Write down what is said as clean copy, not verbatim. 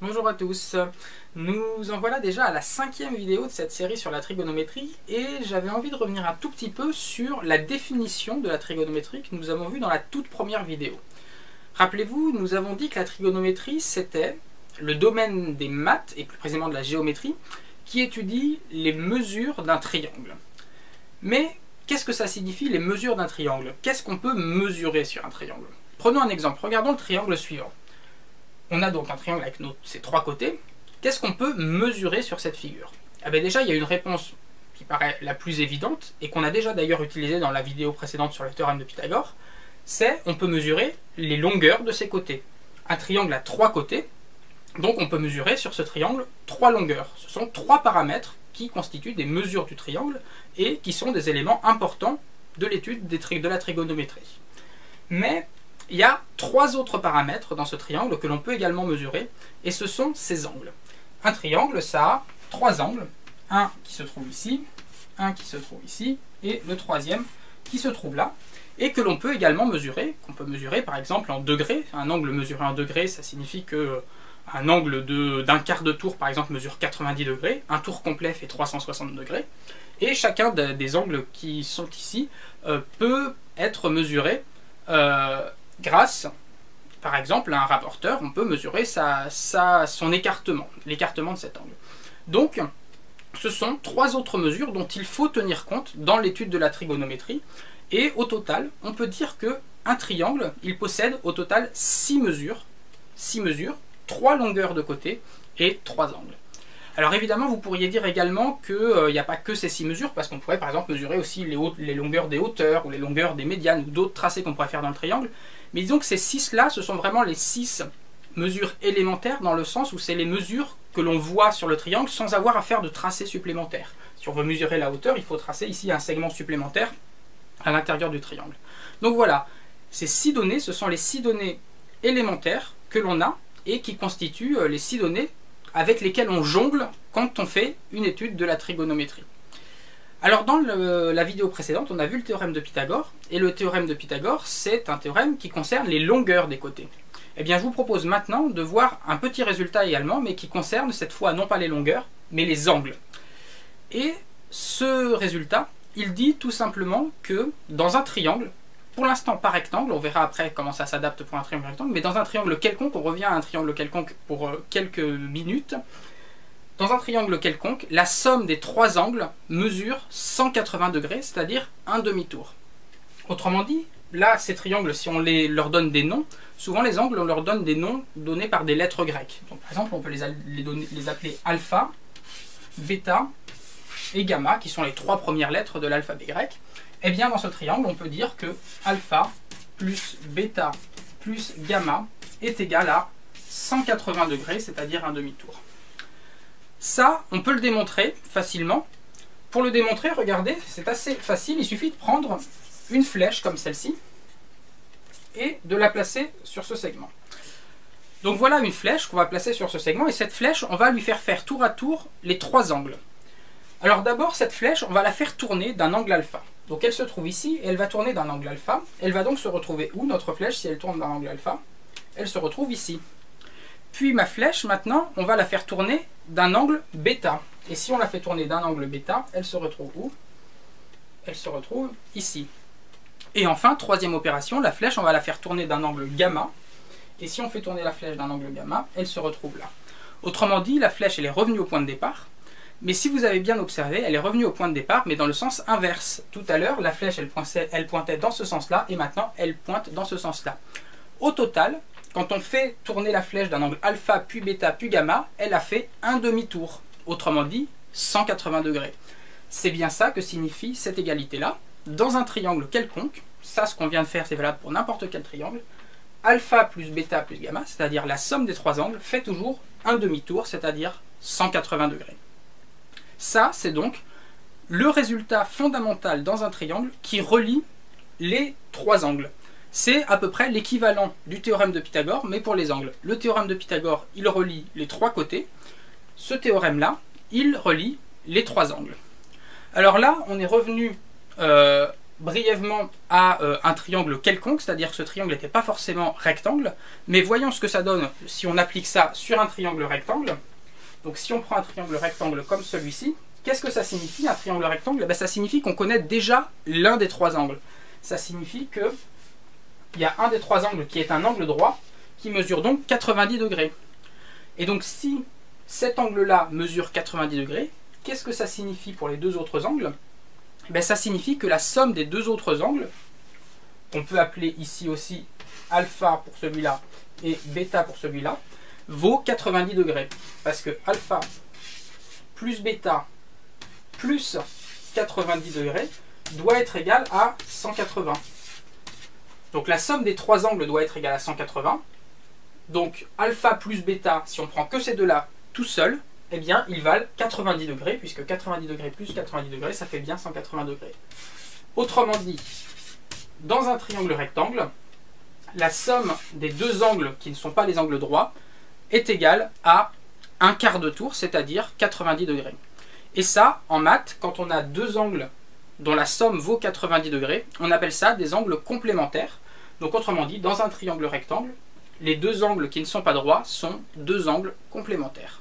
Bonjour à tous, nous en voilà déjà à la 5e vidéo de cette série sur la trigonométrie et j'avais envie de revenir un tout petit peu sur la définition de la trigonométrie que nous avons vue dans la toute première vidéo. Rappelez-vous, nous avons dit que la trigonométrie c'était le domaine des maths et plus précisément de la géométrie qui étudie les mesures d'un triangle. Mais qu'est-ce que ça signifie les mesures d'un triangle? Qu'est-ce qu'on peut mesurer sur un triangle? Prenons un exemple, regardons le triangle suivant. On a donc un triangle avec ses trois côtés. Qu'est-ce qu'on peut mesurer sur cette figure? Eh bien déjà, il y a une réponse qui paraît la plus évidente, et qu'on a déjà d'ailleurs utilisée dans la vidéo précédente sur le théorème de Pythagore, c'est on peut mesurer les longueurs de ses côtés. Un triangle a trois côtés, donc on peut mesurer sur ce triangle trois longueurs. Ce sont trois paramètres qui constituent des mesures du triangle, et qui sont des éléments importants de l'étude de la trigonométrie. Mais il y a trois autres paramètres dans ce triangle que l'on peut également mesurer, et ce sont ses angles. Un triangle, ça a trois angles, un qui se trouve ici, un qui se trouve ici, et le troisième qui se trouve là, et que l'on peut également mesurer, qu'on peut mesurer par exemple en degrés. Un angle mesuré en degrés, ça signifie que un angle d'un quart de tour par exemple mesure 90 degrés, un tour complet fait 360 degrés, et chacun des angles qui sont ici peut être mesuré grâce, par exemple, à un rapporteur. On peut mesurer son écartement, l'écartement de cet angle. Donc, ce sont trois autres mesures dont il faut tenir compte dans l'étude de la trigonométrie. Et au total, on peut dire qu'un triangle, il possède au total 6 mesures, 3 longueurs de côté et 3 angles. Alors évidemment, vous pourriez dire également qu'il n'y a pas que ces 6 mesures, parce qu'on pourrait par exemple mesurer aussi les longueurs des hauteurs, ou les longueurs des médianes, ou d'autres tracés qu'on pourrait faire dans le triangle. Mais disons que ces 6-là, ce sont vraiment les 6 mesures élémentaires, dans le sens où c'est les mesures que l'on voit sur le triangle sans avoir à faire de tracé supplémentaire. Si on veut mesurer la hauteur, il faut tracer ici un segment supplémentaire à l'intérieur du triangle. Donc voilà, ces 6 données, ce sont les 6 données élémentaires que l'on a, et qui constituent les 6 données avec lesquelles on jongle quand on fait une étude de la trigonométrie. Alors dans la vidéo précédente, on a vu le théorème de Pythagore, et le théorème de Pythagore, c'est un théorème qui concerne les longueurs des côtés. Eh bien je vous propose maintenant de voir un petit résultat également, mais qui concerne cette fois non pas les longueurs, mais les angles. Et ce résultat, il dit tout simplement que dans un triangle, pour l'instant pas rectangle, on verra après comment ça s'adapte pour un triangle rectangle, mais dans un triangle quelconque, on revient à un triangle quelconque pour quelques minutes. Dans un triangle quelconque, la somme des trois angles mesure 180 degrés, c'est-à-dire un demi-tour. Autrement dit, là, ces triangles, si on leur donne des noms, souvent les angles, on leur donne des noms donnés par des lettres grecques. Donc, par exemple, on peut les appeler alpha, bêta et gamma, qui sont les trois premières lettres de l'alphabet grec. Et bien, dans ce triangle, on peut dire que alpha plus bêta plus gamma est égal à 180 degrés, c'est-à-dire un demi-tour. Ça, on peut le démontrer facilement. Pour le démontrer, regardez, c'est assez facile. Il suffit de prendre une flèche comme celle-ci et de la placer sur ce segment. Donc voilà une flèche qu'on va placer sur ce segment, et cette flèche, on va lui faire tour à tour les trois angles. Alors d'abord, cette flèche, on va la faire tourner d'un angle alpha. Donc elle se trouve ici, et elle va tourner d'un angle alpha. Elle va donc se retrouver où, notre flèche, si elle tourne d'un angle alpha? Elle se retrouve ici. Puis ma flèche, maintenant, on va la faire tourner d'un angle bêta. Et si on la fait tourner d'un angle bêta, elle se retrouve où? Elle se retrouve ici. Et enfin, troisième opération, la flèche, on va la faire tourner d'un angle gamma. Et si on fait tourner la flèche d'un angle gamma, elle se retrouve là. Autrement dit, la flèche, elle est revenue au point de départ. Mais si vous avez bien observé, elle est revenue au point de départ, mais dans le sens inverse. Tout à l'heure, la flèche, elle pointait dans ce sens-là, et maintenant, elle pointe dans ce sens-là. Au total, quand on fait tourner la flèche d'un angle alpha, puis bêta, puis gamma, elle a fait un demi-tour. Autrement dit, 180 degrés. C'est bien ça que signifie cette égalité-là. Dans un triangle quelconque, ça, ce qu'on vient de faire, c'est valable pour n'importe quel triangle, alpha plus bêta plus gamma, c'est-à-dire la somme des trois angles, fait toujours un demi-tour, c'est-à-dire 180 degrés. Ça, c'est donc le résultat fondamental dans un triangle qui relie les trois angles. C'est à peu près l'équivalent du théorème de Pythagore, mais pour les angles. Le théorème de Pythagore, il relie les trois côtés. Ce théorème-là, il relie les trois angles. Alors là, on est revenu brièvement à un triangle quelconque, c'est-à-dire que ce triangle n'était pas forcément rectangle, mais voyons ce que ça donne si on applique ça sur un triangle rectangle. Donc si on prend un triangle rectangle comme celui-ci, qu'est-ce que ça signifie un triangle rectangle? Ça signifie qu'on connaît déjà l'un des trois angles. Ça signifie qu'il y a un des trois angles qui est un angle droit, qui mesure donc 90 degrés. Et donc si cet angle-là mesure 90 degrés, qu'est-ce que ça signifie pour les deux autres angles? Ça signifie que la somme des deux autres angles, on peut appeler ici aussi alpha pour celui-là et bêta pour celui-là, vaut 90 degrés. Parce que alpha plus bêta plus 90 degrés doit être égal à 180. Donc la somme des trois angles doit être égale à 180. Donc alpha plus bêta, si on prend que ces deux-là tout seul, eh bien ils valent 90 degrés, puisque 90 degrés plus 90 degrés, ça fait bien 180 degrés. Autrement dit, dans un triangle rectangle, la somme des deux angles qui ne sont pas les angles droits est égale à un quart de tour, c'est-à-dire 90 degrés. Et ça, en maths, quand on a deux angles dont la somme vaut 90 degrés, on appelle ça des angles complémentaires. Donc autrement dit, dans un triangle rectangle, les deux angles qui ne sont pas droits sont deux angles complémentaires.